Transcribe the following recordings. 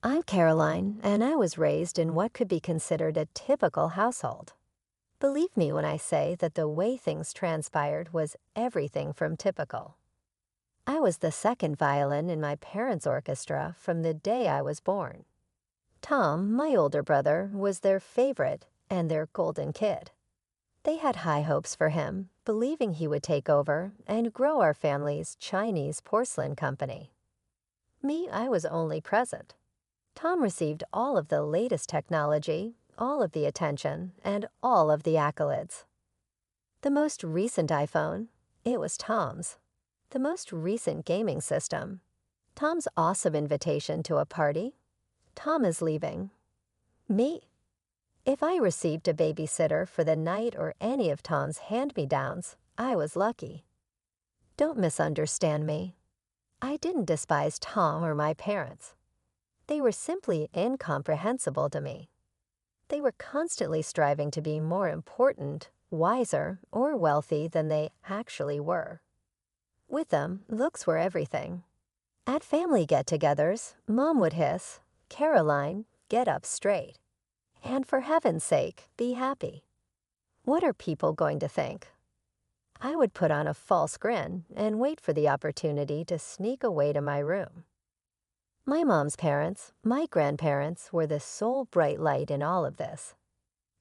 I'm Caroline, and I was raised in what could be considered a typical household. Believe me when I say that the way things transpired was everything from typical. I was the second violin in my parents' orchestra from the day I was born. Tom, my older brother, was their favorite and their golden kid. They had high hopes for him, believing he would take over and grow our family's Chinese porcelain company. Me, I was only present. Tom received all of the latest technology, all of the attention, and all of the accolades. The most recent iPhone, it was Tom's. The most recent gaming system, Tom's awesome invitation to a party, Tom is leaving. Me. If I received a babysitter for the night or any of Tom's hand-me-downs, I was lucky. Don't misunderstand me. I didn't despise Tom or my parents. They were simply incomprehensible to me. They were constantly striving to be more important, wiser, or wealthy than they actually were. With them, looks were everything. At family get-togethers, Mom would hiss, "Caroline, get up straight. And for heaven's sake, be happy." What are people going to think? I would put on a false grin and wait for the opportunity to sneak away to my room. My mom's parents, my grandparents, were the sole bright light in all of this.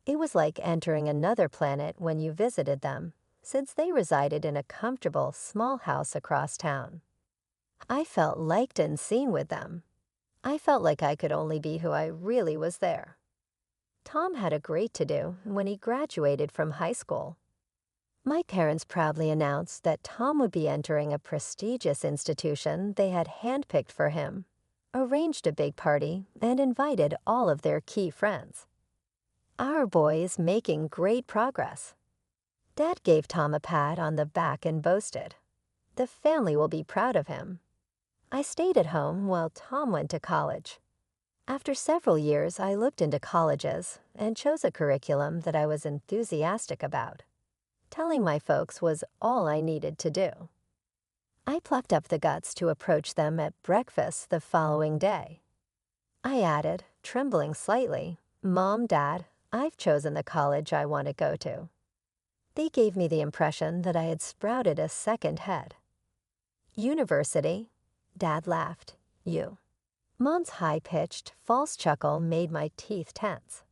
It was like entering another planet when you visited them, since they resided in a comfortable, small house across town. I felt liked and seen with them. I felt like I could only be who I really was there. Tom had a great to-do when he graduated from high school. My parents proudly announced that Tom would be entering a prestigious institution they had handpicked for him, arranged a big party, and invited all of their key friends. Our boy is making great progress. Dad gave Tom a pat on the back and boasted, "The family will be proud of him." I stayed at home while Tom went to college. After several years, I looked into colleges and chose a curriculum that I was enthusiastic about. Telling my folks was all I needed to do. I plucked up the guts to approach them at breakfast the following day. I added, trembling slightly, "Mom, Dad, I've chosen the college I want to go to." They gave me the impression that I had sprouted a second head. "University?" Dad laughed. "You." Mom's high-pitched, false chuckle made my teeth tense.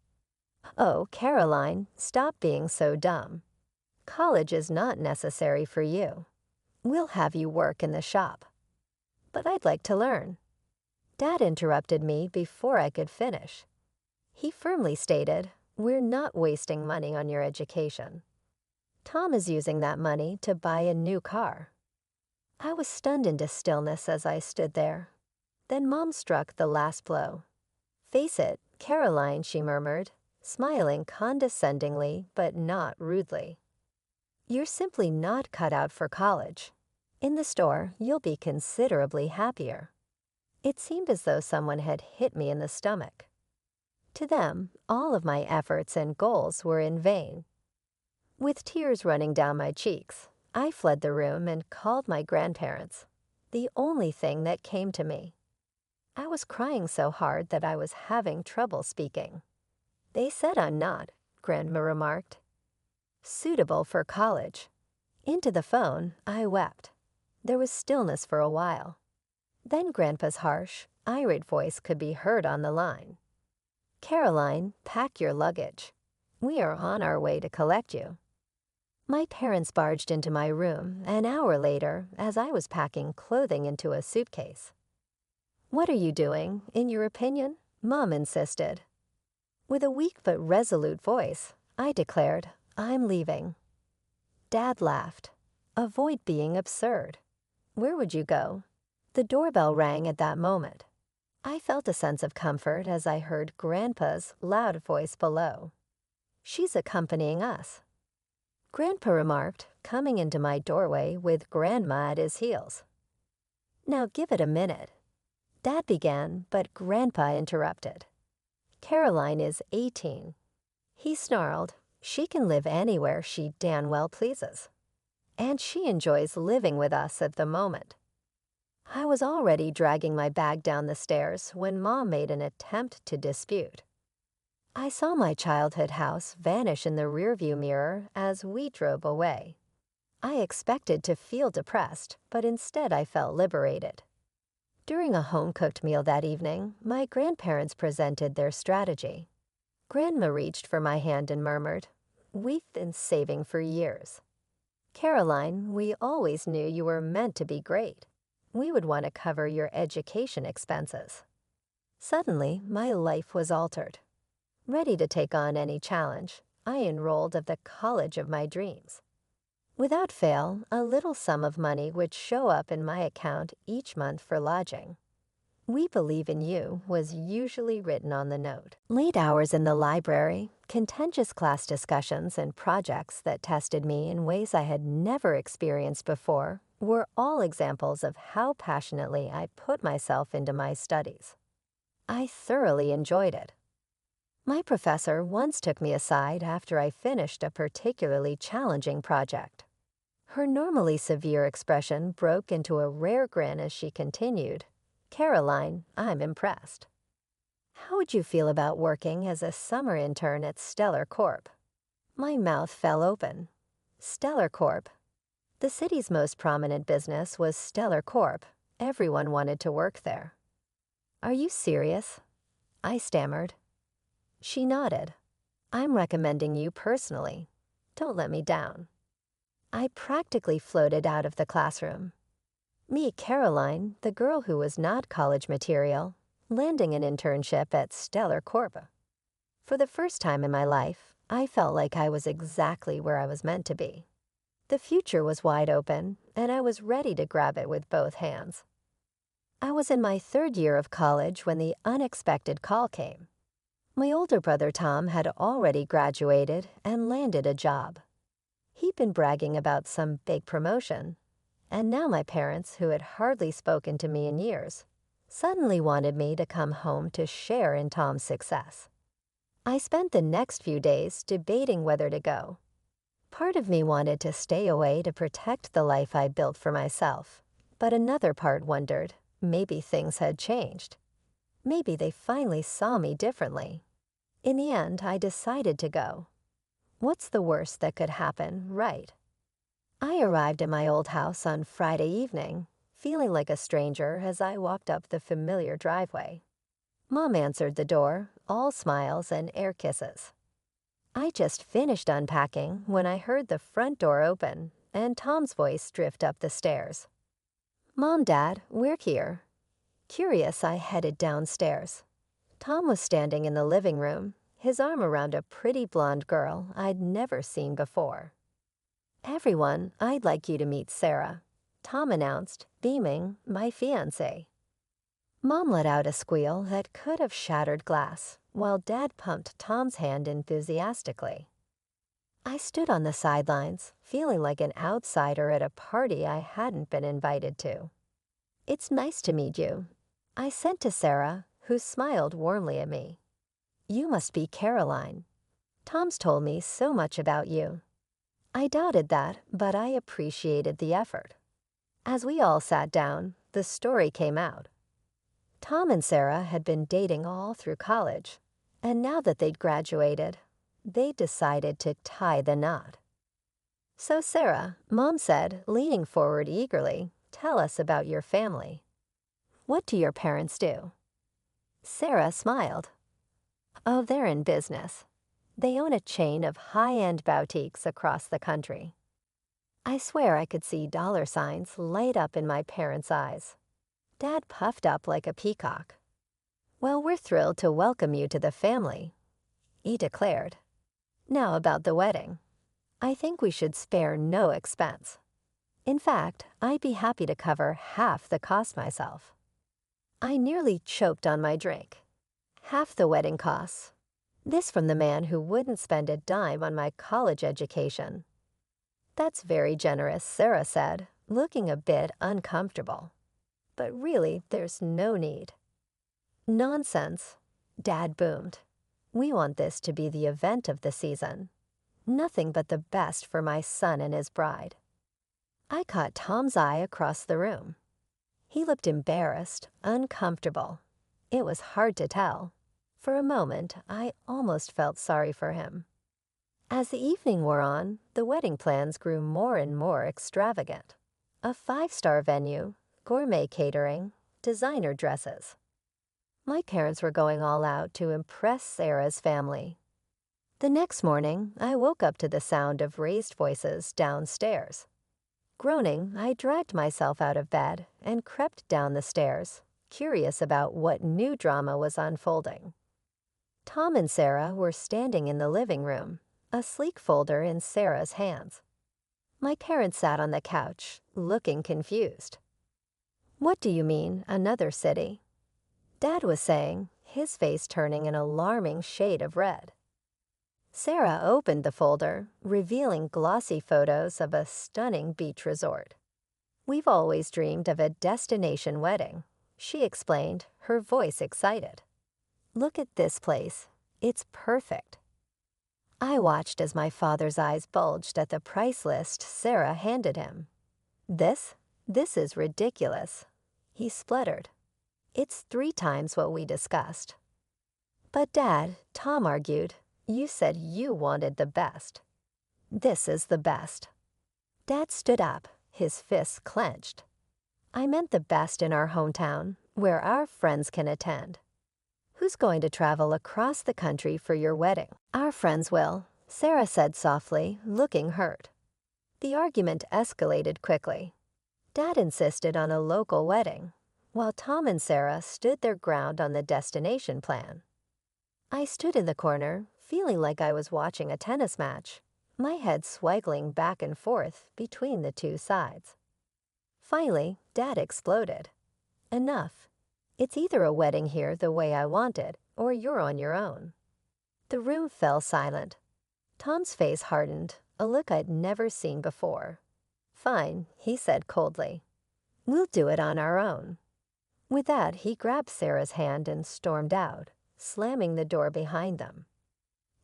"Oh, Caroline, stop being so dumb. College is not necessary for you. We'll have you work in the shop." "But I'd like to learn." Dad interrupted me before I could finish. He firmly stated, "We're not wasting money on your education. Tom is using that money to buy a new car." I was stunned into stillness as I stood there. Then Mom struck the last blow. "Face it, Caroline," she murmured, smiling condescendingly but not rudely. "You're simply not cut out for college. In the store, you'll be considerably happier." It seemed as though someone had hit me in the stomach. To them, all of my efforts and goals were in vain. With tears running down my cheeks, I fled the room and called my grandparents, the only thing that came to me. I was crying so hard that I was having trouble speaking. "They said I'm not," Grandma remarked. "Suitable for college." Into the phone, I wept. There was stillness for a while. Then Grandpa's harsh, irate voice could be heard on the line. "Caroline, pack your luggage. We are on our way to collect you." My parents barged into my room an hour later as I was packing clothing into a suitcase. "What are you doing, in your opinion?" Mom insisted. With a weak but resolute voice, I declared, "I'm leaving." Dad laughed. "Avoid being absurd. Where would you go?" The doorbell rang at that moment. I felt a sense of comfort as I heard Grandpa's loud voice below. "She's accompanying us." Grandpa remarked, coming into my doorway with Grandma at his heels. "Now give it a minute." Dad began, but Grandpa interrupted. "Caroline is 18. He snarled, "She can live anywhere she damn well pleases. And she enjoys living with us at the moment." I was already dragging my bag down the stairs when Mom made an attempt to dispute. I saw my childhood house vanish in the rearview mirror as we drove away. I expected to feel depressed, but instead I felt liberated. During a home-cooked meal that evening, my grandparents presented their strategy. Grandma reached for my hand and murmured, "We've been saving for years. Caroline, we always knew you were meant to be great. We would want to cover your education expenses." Suddenly, my life was altered. Ready to take on any challenge, I enrolled at the college of my dreams. Without fail, a little sum of money would show up in my account each month for lodging. "We believe in you" was usually written on the note. Late hours in the library, contentious class discussions, and projects that tested me in ways I had never experienced before were all examples of how passionately I put myself into my studies. I thoroughly enjoyed it. My professor once took me aside after I finished a particularly challenging project. Her normally severe expression broke into a rare grin as she continued, "Caroline, I'm impressed. How would you feel about working as a summer intern at Stellar Corp?" My mouth fell open. Stellar Corp. The city's most prominent business was Stellar Corp. Everyone wanted to work there. "Are you serious?" I stammered. She nodded. "I'm recommending you personally. Don't let me down." I practically floated out of the classroom. Meet Caroline, the girl who was not college material, landing an internship at Stellar Corp. For the first time in my life, I felt like I was exactly where I was meant to be. The future was wide open, and I was ready to grab it with both hands. I was in my third year of college when the unexpected call came. My older brother Tom had already graduated and landed a job. He'd been bragging about some big promotion, and now my parents, who had hardly spoken to me in years, suddenly wanted me to come home to share in Tom's success. I spent the next few days debating whether to go. Part of me wanted to stay away to protect the life I built for myself, but another part wondered, maybe things had changed. Maybe they finally saw me differently. In the end, I decided to go. What's the worst that could happen, right? I arrived at my old house on Friday evening, feeling like a stranger as I walked up the familiar driveway. Mom answered the door, all smiles and air kisses. I just finished unpacking when I heard the front door open and Tom's voice drift up the stairs. "Mom, Dad, we're here." Curious, I headed downstairs. Tom was standing in the living room, his arm around a pretty blonde girl I'd never seen before. "Everyone, I'd like you to meet Sarah," Tom announced, beaming, my fiancée. Mom let out a squeal that could have shattered glass, while Dad pumped Tom's hand enthusiastically. I stood on the sidelines, feeling like an outsider at a party I hadn't been invited to. "It's nice to meet you," I said to Sarah, who smiled warmly at me. "You must be Caroline. Tom's told me so much about you." I doubted that, but I appreciated the effort. As we all sat down, the story came out. Tom and Sarah had been dating all through college, and now that they'd graduated, they decided to tie the knot. "So Sarah," Mom said, leaning forward eagerly, "tell us about your family. What do your parents do?" Sarah smiled. "Oh, they're in business. They own a chain of high-end boutiques across the country." I swear I could see dollar signs light up in my parents' eyes. Dad puffed up like a peacock. "Well, we're thrilled to welcome you to the family," he declared. "Now about the wedding. I think we should spare no expense. In fact, I'd be happy to cover half the cost myself." I nearly choked on my drink. Half the wedding costs. This from the man who wouldn't spend a dime on my college education. "That's very generous," Sarah said, looking a bit uncomfortable. "But really, there's no need." "Nonsense," Dad boomed. "We want this to be the event of the season. Nothing but the best for my son and his bride." I caught Tom's eye across the room. He looked embarrassed, uncomfortable. It was hard to tell. For a moment, I almost felt sorry for him. As the evening wore on, the wedding plans grew more and more extravagant. A 5-star venue, gourmet catering, designer dresses. My parents were going all out to impress Sarah's family. The next morning, I woke up to the sound of raised voices downstairs. Groaning, I dragged myself out of bed and crept down the stairs, curious about what new drama was unfolding. Tom and Sarah were standing in the living room, a sleek folder in Sarah's hands. My parents sat on the couch, looking confused. "What do you mean, another city?" Dad was saying, his face turning an alarming shade of red. Sarah opened the folder, revealing glossy photos of a stunning beach resort. "We've always dreamed of a destination wedding," she explained, her voice excited. "Look at this place. It's perfect." I watched as my father's eyes bulged at the price list Sarah handed him. This is ridiculous," he spluttered. "It's 3 times what we discussed." "But Dad," Tom argued, "you said you wanted the best." "This is the best." Dad stood up, his fists clenched. "I meant the best in our hometown, where our friends can attend. Who's going to travel across the country for your wedding?" "Our friends will," Sarah said softly, looking hurt. The argument escalated quickly. Dad insisted on a local wedding, while Tom and Sarah stood their ground on the destination plan. I stood in the corner, feeling like I was watching a tennis match, my head swaggling back and forth between the 2 sides. Finally, Dad exploded. "Enough. It's either a wedding here the way I want it, or you're on your own." The room fell silent. Tom's face hardened, a look I'd never seen before. "Fine," he said coldly. "We'll do it on our own." With that, he grabbed Sarah's hand and stormed out, slamming the door behind them.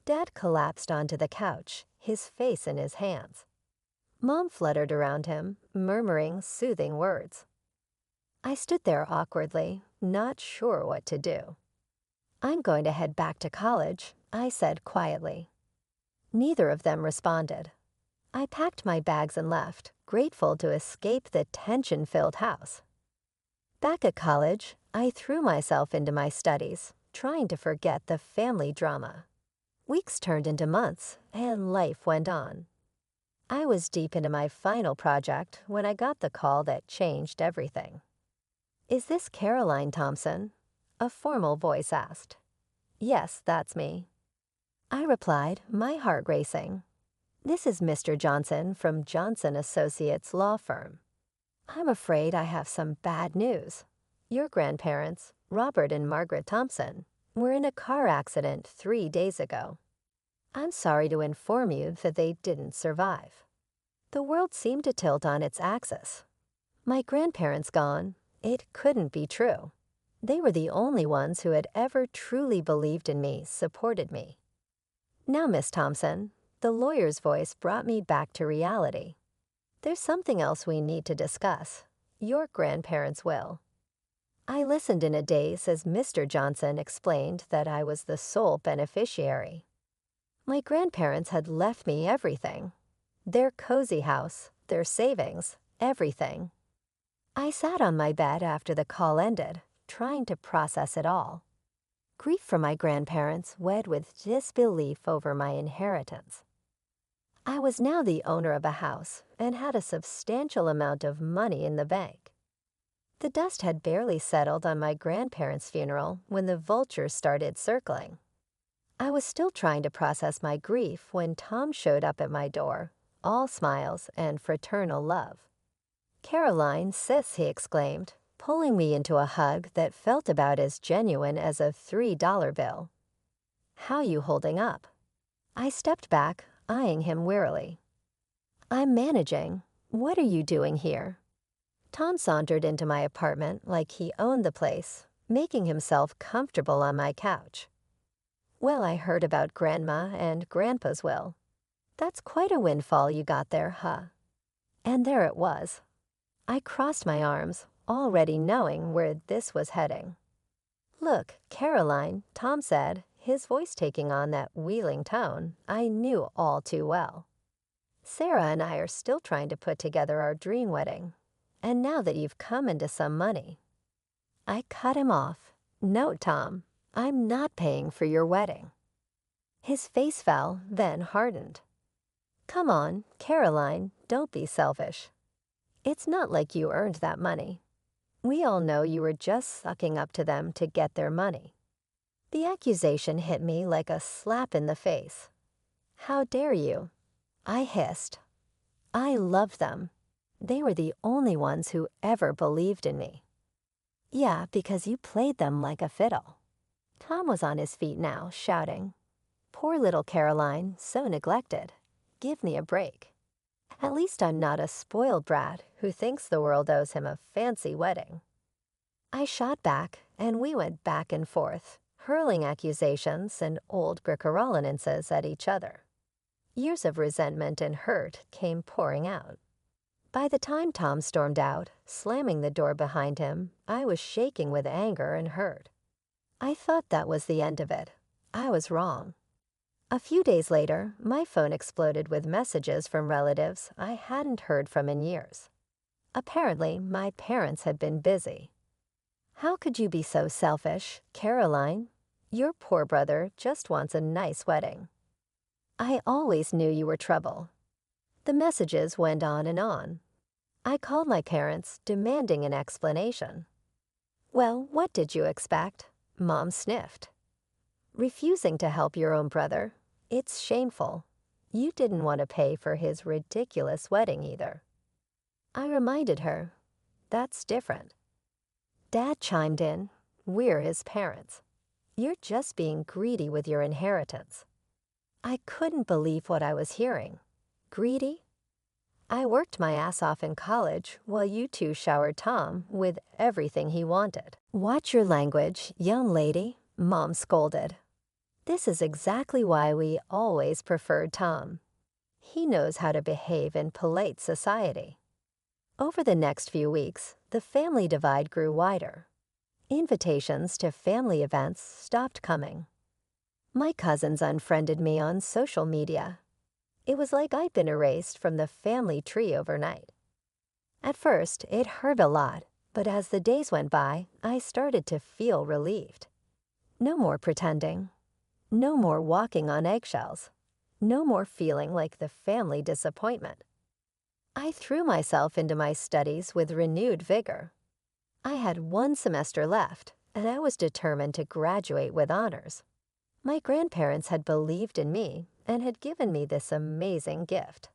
Dad collapsed onto the couch, his face in his hands. Mom fluttered around him, murmuring soothing words. I stood there awkwardly, not sure what to do. "I'm going to head back to college," I said quietly. Neither of them responded. I packed my bags and left, grateful to escape the tension-filled house. Back at college, I threw myself into my studies, trying to forget the family drama. Weeks turned into months, and life went on. I was deep into my final project when I got the call that changed everything. "Is this Caroline Thompson?" a formal voice asked. "Yes, that's me." I replied, my heart racing. "This is Mr. Johnson from Johnson Associates Law Firm. I'm afraid I have some bad news. Your grandparents, Robert and Margaret Thompson, were in a car accident 3 days ago. I'm sorry to inform you that they didn't survive." The world seemed to tilt on its axis. My grandparents gone, it couldn't be true. They were the only ones who had ever truly believed in me, supported me. "Now, Miss Thompson," the lawyer's voice brought me back to reality. "There's something else we need to discuss. Your grandparents' will." I listened in a daze as Mr. Johnson explained that I was the sole beneficiary. My grandparents had left me everything. Their cozy house, their savings, everything. I sat on my bed after the call ended, trying to process it all. Grief for my grandparents wed with disbelief over my inheritance. I was now the owner of a house and had a substantial amount of money in the bank. The dust had barely settled on my grandparents' funeral when the vultures started circling. I was still trying to process my grief when Tom showed up at my door, all smiles and fraternal love. "Caroline, sis," he exclaimed, pulling me into a hug that felt about as genuine as a $3 bill. "How you holding up?" I stepped back, eyeing him wearily. "I'm managing. What are you doing here?" Tom sauntered into my apartment like he owned the place, making himself comfortable on my couch. "Well, I heard about Grandma and Grandpa's will. That's quite a windfall you got there, huh?" And there it was. I crossed my arms, already knowing where this was heading. "Look, Caroline," Tom said, his voice taking on that wheedling tone I knew all too well. "Sarah and I are still trying to put together our dream wedding. And now that you've come into some money—" I cut him off. "No, Tom, I'm not paying for your wedding." His face fell, then hardened. "Come on, Caroline, don't be selfish. It's not like you earned that money. We all know you were just sucking up to them to get their money." The accusation hit me like a slap in the face. "How dare you?" I hissed. "I loved them. They were the only ones who ever believed in me." "Yeah, because you played them like a fiddle." Tom was on his feet now, shouting, "Poor little Caroline, so neglected. Give me a break. At least I'm not a spoiled brat who thinks the world owes him a fancy wedding." I shot back, and we went back and forth, hurling accusations and old Griquaralenenses at each other. Years of resentment and hurt came pouring out. By the time Tom stormed out, slamming the door behind him, I was shaking with anger and hurt. I thought that was the end of it. I was wrong. A few days later, my phone exploded with messages from relatives I hadn't heard from in years. Apparently, my parents had been busy. "How could you be so selfish, Caroline? Your poor brother just wants a nice wedding. I always knew you were trouble." The messages went on and on. I called my parents, demanding an explanation. "Well, what did you expect?" Mom sniffed. "Refusing to help your own brother. It's shameful. You didn't want to pay for his ridiculous wedding either." I reminded her, "That's different." Dad chimed in, "We're his parents. You're just being greedy with your inheritance." I couldn't believe what I was hearing. Greedy? I worked my ass off in college while you two showered Tom with everything he wanted. "Watch your language, young lady," Mom scolded. "This is exactly why we always preferred Tom. He knows how to behave in polite society." Over the next few weeks, the family divide grew wider. Invitations to family events stopped coming. My cousins unfriended me on social media. It was like I'd been erased from the family tree overnight. At first, it hurt a lot, but as the days went by, I started to feel relieved. No more pretending. No more walking on eggshells. No more feeling like the family disappointment. I threw myself into my studies with renewed vigor. I had one semester left, and I was determined to graduate with honors. My grandparents had believed in me and had given me this amazing gift.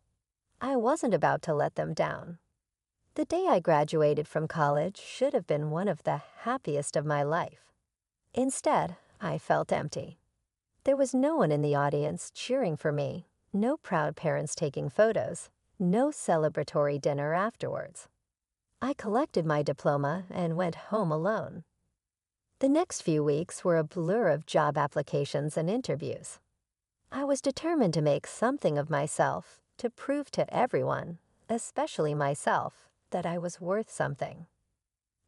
I wasn't about to let them down. The day I graduated from college should have been one of the happiest of my life. Instead, I felt empty. There was no one in the audience cheering for me, no proud parents taking photos, no celebratory dinner afterwards. I collected my diploma and went home alone. The next few weeks were a blur of job applications and interviews. I was determined to make something of myself, to prove to everyone, especially myself, that I was worth something.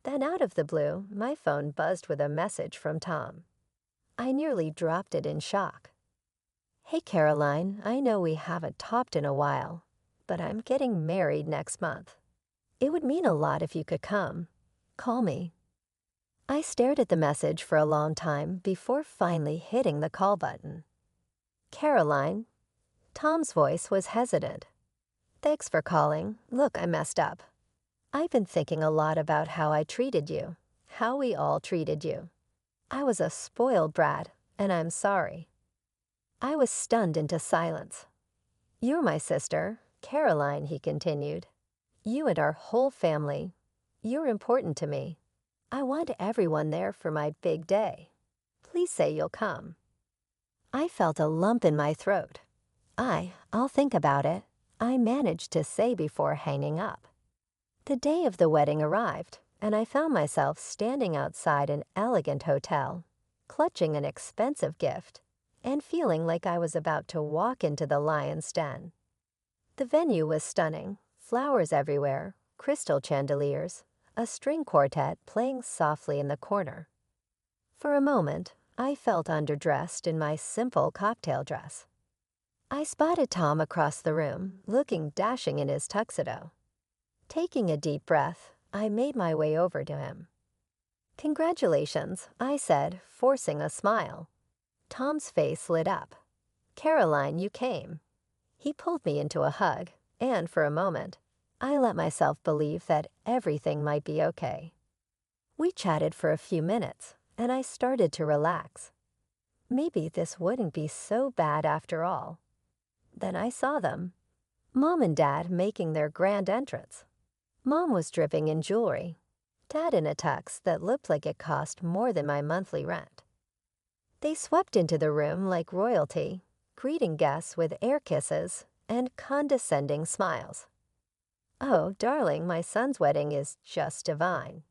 Then out of the blue, my phone buzzed with a message from Tom. I nearly dropped it in shock. "Hey, Caroline, I know we haven't talked in a while, but I'm getting married next month. It would mean a lot if you could come. Call me." I stared at the message for a long time before finally hitting the call button. "Caroline." Tom's voice was hesitant. "Thanks for calling. Look, I messed up. I've been thinking a lot about how I treated you, how we all treated you. I was a spoiled brat, and I'm sorry." I was stunned into silence. "You're my sister, Caroline," he continued. "You and our whole family. You're important to me. I want everyone there for my big day. Please say you'll come." I felt a lump in my throat. "I'll think about it," I managed to say before hanging up. The day of the wedding arrived, and I found myself standing outside an elegant hotel, clutching an expensive gift, and feeling like I was about to walk into the lion's den. The venue was stunning, flowers everywhere, crystal chandeliers, a string quartet playing softly in the corner. For a moment, I felt underdressed in my simple cocktail dress. I spotted Tom across the room, looking dashing in his tuxedo. Taking a deep breath, I made my way over to him. "Congratulations," I said, forcing a smile. Tom's face lit up. "Caroline, you came." He pulled me into a hug, and for a moment, I let myself believe that everything might be okay. We chatted for a few minutes, and I started to relax. Maybe this wouldn't be so bad after all. Then I saw them. Mom and Dad making their grand entrance. Mom was dripping in jewelry. Dad in a tux that looked like it cost more than my monthly rent. They swept into the room like royalty, greeting guests with air kisses and condescending smiles. "Oh, darling, my son's wedding is just divine,"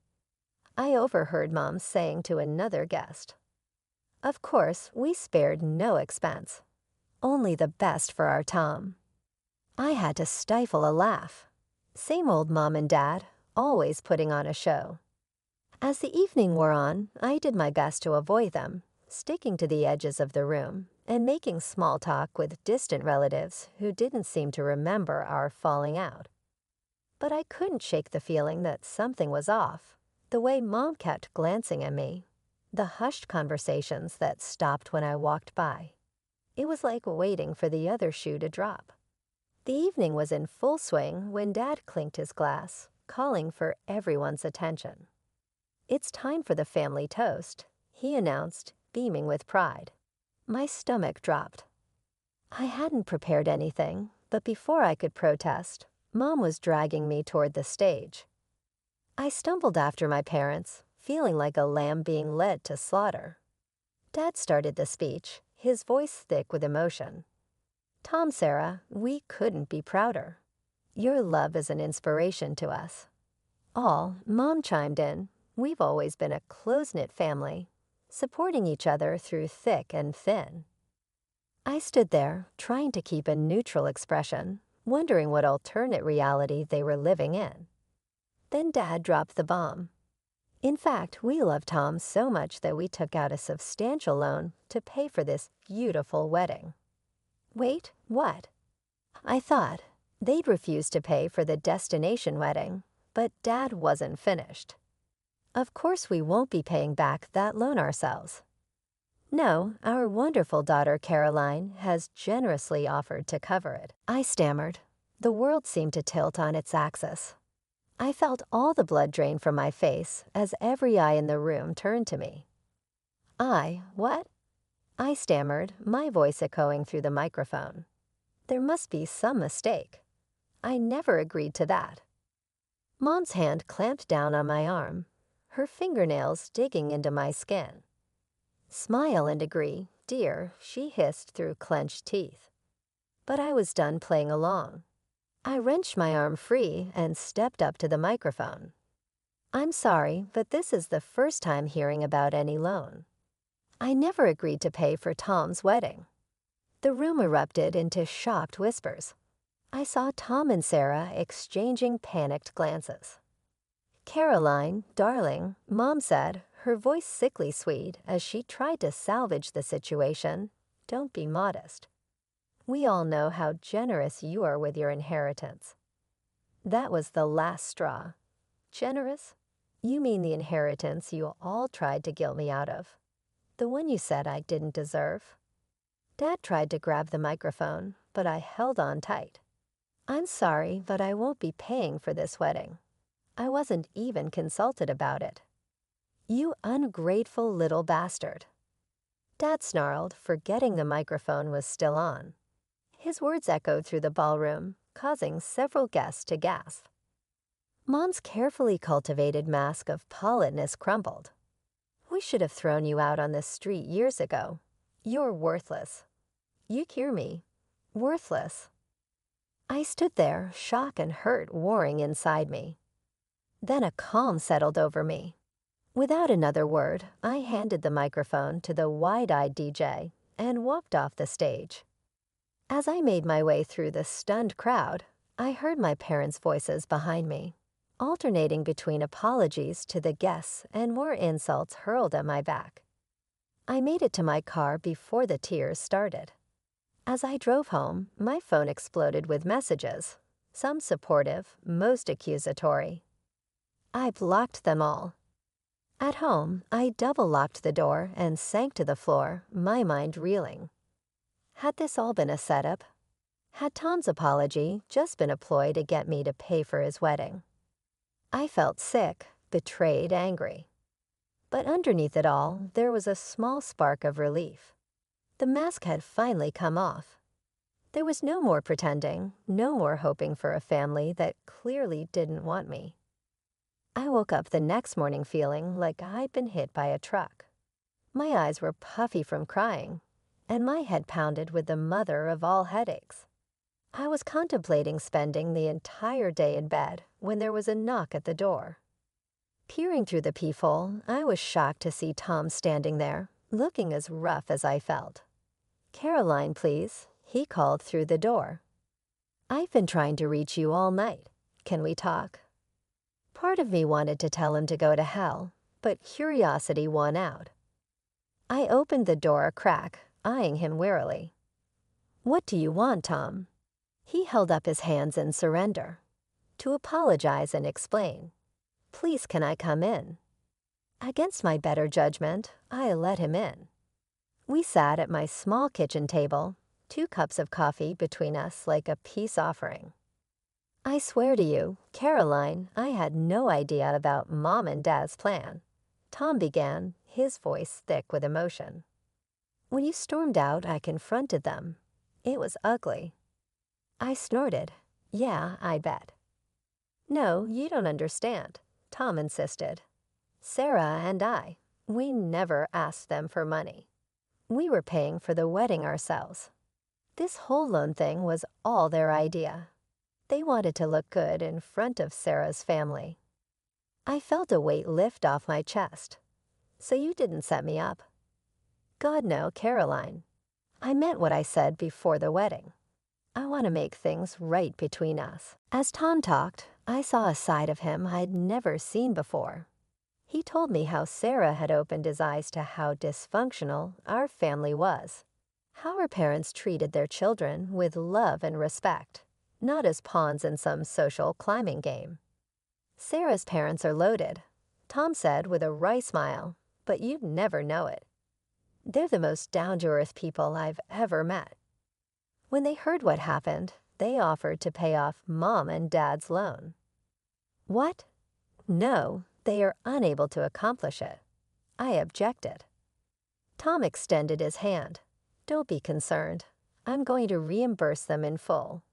I overheard Mom saying to another guest. Of course, we spared no expense. Only the best for our Tom. I had to stifle a laugh. Same old Mom and Dad, always putting on a show. As the evening wore on, I did my best to avoid them, sticking to the edges of the room and making small talk with distant relatives who didn't seem to remember our falling out. But I couldn't shake the feeling that something was off, the way Mom kept glancing at me, the hushed conversations that stopped when I walked by. It was like waiting for the other shoe to drop. The evening was in full swing when Dad clinked his glass, calling for everyone's attention. "It's time for the family toast," he announced, beaming with pride. My stomach dropped. I hadn't prepared anything, but before I could protest, Mom was dragging me toward the stage. I stumbled after my parents, feeling like a lamb being led to slaughter. Dad started the speech, his voice thick with emotion. "Tom, Sarah, we couldn't be prouder. Your love is an inspiration to us." Mom chimed in. "We've always been a close-knit family, supporting each other through thick and thin." I stood there, trying to keep a neutral expression, wondering what alternate reality they were living in. Then Dad dropped the bomb. "In fact, we love Tom so much that we took out a substantial loan to pay for this beautiful wedding." Wait, what? I thought they'd refused to pay for the destination wedding, but Dad wasn't finished. "Of course we won't be paying back that loan ourselves. No, our wonderful daughter Caroline has generously offered to cover it." I stammered. The world seemed to tilt on its axis. I felt all the blood drain from my face as every eye in the room turned to me. What? I stammered, my voice echoing through the microphone. There must be some mistake. I never agreed to that. Mom's hand clamped down on my arm, her fingernails digging into my skin. "Smile and agree, dear," she hissed through clenched teeth. But I was done playing along. I wrenched my arm free and stepped up to the microphone. "I'm sorry, but this is the first time hearing about any loan. I never agreed to pay for Tom's wedding." The room erupted into shocked whispers. I saw Tom and Sarah exchanging panicked glances. "Caroline, darling," Mom said, her voice sickly sweet as she tried to salvage the situation, "don't be modest. We all know how generous you are with your inheritance." That was the last straw. Generous? You mean the inheritance you all tried to guilt me out of? The one you said I didn't deserve? Dad tried to grab the microphone, but I held on tight. "I'm sorry, but I won't be paying for this wedding. I wasn't even consulted about it." "You ungrateful little bastard." Dad snarled, forgetting the microphone was still on. His words echoed through the ballroom, causing several guests to gasp. Mom's carefully cultivated mask of politeness crumbled. "We should have thrown you out on the street years ago. You're worthless. You hear me? Worthless." I stood there, shock and hurt warring inside me. Then a calm settled over me. Without another word, I handed the microphone to the wide-eyed DJ and walked off the stage. As I made my way through the stunned crowd, I heard my parents' voices behind me. alternating between apologies to the guests and more insults hurled at my back. I made it to my car before the tears started. As I drove home, my phone exploded with messages, some supportive, most accusatory. I blocked them all. At home, I double-locked the door and sank to the floor, my mind reeling. Had this all been a setup? Had Tom's apology just been a ploy to get me to pay for his wedding? I felt sick, betrayed, angry. But underneath it all, there was a small spark of relief. The mask had finally come off. There was no more pretending, no more hoping for a family that clearly didn't want me. I woke up the next morning feeling like I'd been hit by a truck. My eyes were puffy from crying, and my head pounded with the mother of all headaches. I was contemplating spending the entire day in bed when there was a knock at the door. Peering through the peephole, I was shocked to see Tom standing there, looking as rough as I felt. "Caroline, please," he called through the door. "I've been trying to reach you all night. Can we talk?" Part of me wanted to tell him to go to hell, but curiosity won out. I opened the door a crack, eyeing him warily. "What do you want, Tom?" He held up his hands in surrender. To apologize and explain. "Please, can I come in?" Against my better judgment, I let him in. We sat at my small kitchen table, 2 cups of coffee between us like a peace offering. "I swear to you, Caroline, I had no idea about Mom and Dad's plan," Tom began, his voice thick with emotion. "When you stormed out, I confronted them. It was ugly." I snorted. "Yeah, I bet." "No, you don't understand," Tom insisted. "Sarah and I, we never asked them for money. We were paying for the wedding ourselves. This whole loan thing was all their idea. They wanted to look good in front of Sarah's family." I felt a weight lift off my chest. "So you didn't set me up?" "God, no, Caroline. I meant what I said before the wedding. I want to make things right between us." As Tom talked, I saw a side of him I'd never seen before. He told me how Sarah had opened his eyes to how dysfunctional our family was, how her parents treated their children with love and respect, not as pawns in some social climbing game. "Sarah's parents are loaded," Tom said with a wry smile, "but you'd never know it. They're the most down-to-earth people I've ever met. When they heard what happened, they offered to pay off Mom and Dad's loan." "What?" "No, they are unable to accomplish it." I objected. Tom extended his hand. "Don't be concerned. I'm going to reimburse them in full.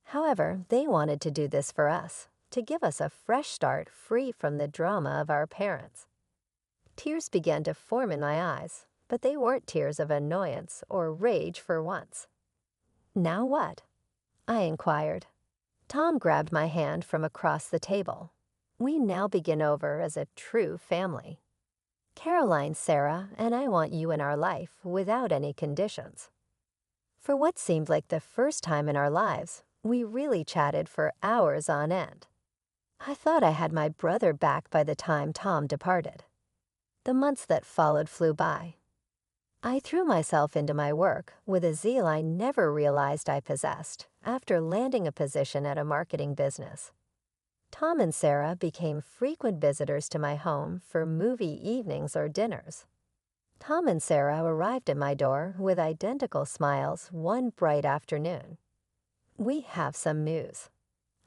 However, they wanted to do this for us, to give us a fresh start free from the drama of our parents." Tears began to form in my eyes, but they weren't tears of annoyance or rage for once. "Now what?" I inquired. Tom grabbed my hand from across the table. "We now begin over as a true family. Caroline, Sarah, and I want you in our life without any conditions." For what seemed like the first time in our lives, we really chatted for hours on end. I thought I had my brother back by the time Tom departed. The months that followed flew by. I threw myself into my work with a zeal I never realized I possessed after landing a position at a marketing business. Tom and Sarah became frequent visitors to my home for movie evenings or dinners. Tom and Sarah arrived at my door with identical smiles one bright afternoon. "We have some news."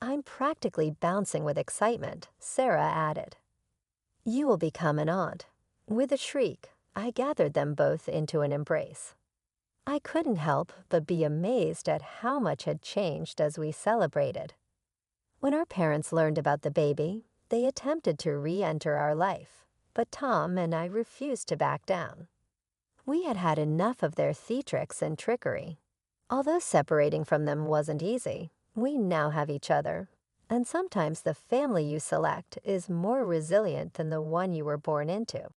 I'm practically bouncing with excitement, Sarah added. "You will become an aunt." With a shriek, I gathered them both into an embrace. I couldn't help but be amazed at how much had changed as we celebrated. When our parents learned about the baby, they attempted to re-enter our life, but Tom and I refused to back down. We had had enough of their theatrics and trickery. Although separating from them wasn't easy, we now have each other, and sometimes the family you select is more resilient than the one you were born into.